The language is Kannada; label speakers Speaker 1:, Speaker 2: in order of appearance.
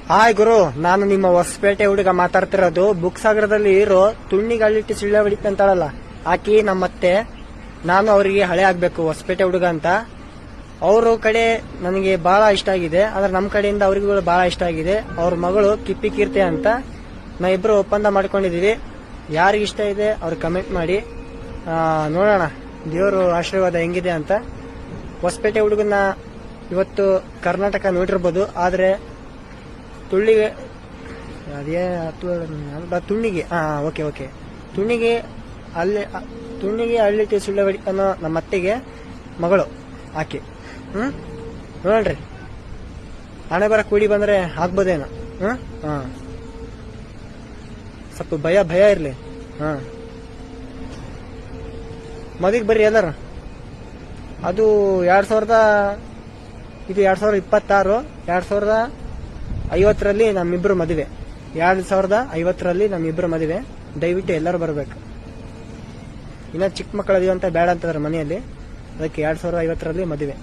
Speaker 1: ಹಾಯ್ ಗುರು, ನಾನು ನಿಮ್ಮ ಹೊಸಪೇಟೆ ಹುಡುಗ ಮಾತಾಡ್ತಿರೋದು. ಬುಕ್ ಸಾಗರದಲ್ಲಿ ಇರೋ ತುಣ್ಣಿಗೆ ಹಳ್ಳಿಟ್ಟು ಸಿಳ್ಳೆ ಹೊಡಿತ ಅಂತಾಳಲ್ಲ ಆಕಿ ನಮ್ಮತ್ತೆ. ನಾನು ಅವರಿಗೆ ಹಳೆ ಆಗ್ಬೇಕು, ಹೊಸಪೇಟೆ ಹುಡುಗ ಅಂತ. ಅವ್ರ ಕಡೆ ನನಗೆ ಬಹಳ ಇಷ್ಟ ಆಗಿದೆ, ಆದ್ರೆ ನಮ್ಮ ಕಡೆಯಿಂದ ಅವ್ರಿಗೂ ಬಹಳ ಇಷ್ಟ ಆಗಿದೆ. ಅವ್ರ ಮಗಳು ಕಿಪ್ಪಿ ಕೀರ್ತಿ ಅಂತ. ನಾ ಇಬ್ರು ಒಪ್ಪಂದ ಮಾಡ್ಕೊಂಡಿದೀವಿ. ಯಾರಿಗೆ ಇಷ್ಟ ಇದೆ ಅವ್ರು ಕಮೆಂಟ್ ಮಾಡಿ. ನೋಡೋಣ ದೇವರು ಆಶೀರ್ವಾದ ಹೆಂಗಿದೆ ಅಂತ. ಹೊಸಪೇಟೆ ಹುಡುಗನ ಇವತ್ತು ಕರ್ನಾಟಕ ನೋಡಿರ್ಬೋದು, ಆದ್ರೆ ತುಳ್ಳಿಗೆ ಅದೇ ತುಣ್ಣಿಗೆ ಓಕೆ ತುಣ್ಣಿಗೆ ಹಳ್ಳಿಟ್ಟು ಸುಳ್ಳೆ ಹೊಡಿ ಅನ್ನೋ ನಮ್ಮ ಅತ್ತೆಗೆ ಮಗಳು ಆಕೆ. ನೋಡ್ರಿ, ಹಣೆ ಬರ ಕೂಡಿ ಬಂದ್ರೆ ಆಗ್ಬೋದೇನೋ. ಸ್ವಲ್ಪ ಭಯ ಇರ್ಲಿ. ಮದುವೆಗೆ ಬರ್ರಿ ಎಲ್ಲಾರ. ಅದು 2026 2050ರಲ್ಲಿ ನಮ್ಮಿಬ್ರು ಮದುವೆ. 2050ರಲ್ಲಿ ನಮ್ಮಿಬ್ರು ಮದುವೆ. ದಯವಿಟ್ಟು ಎಲ್ಲರೂ ಬರ್ಬೇಕು. ಇನ್ನ ಚಿಕ್ಕ ಮಕ್ಕಳು ಅದೀವಿ ಅಂತ ಬೇಡ ಅಂತಂದ್ರೆ ಮನೆಯಲ್ಲಿ, ಅದಕ್ಕೆ 2050ರಲ್ಲಿ ಮದುವೆ.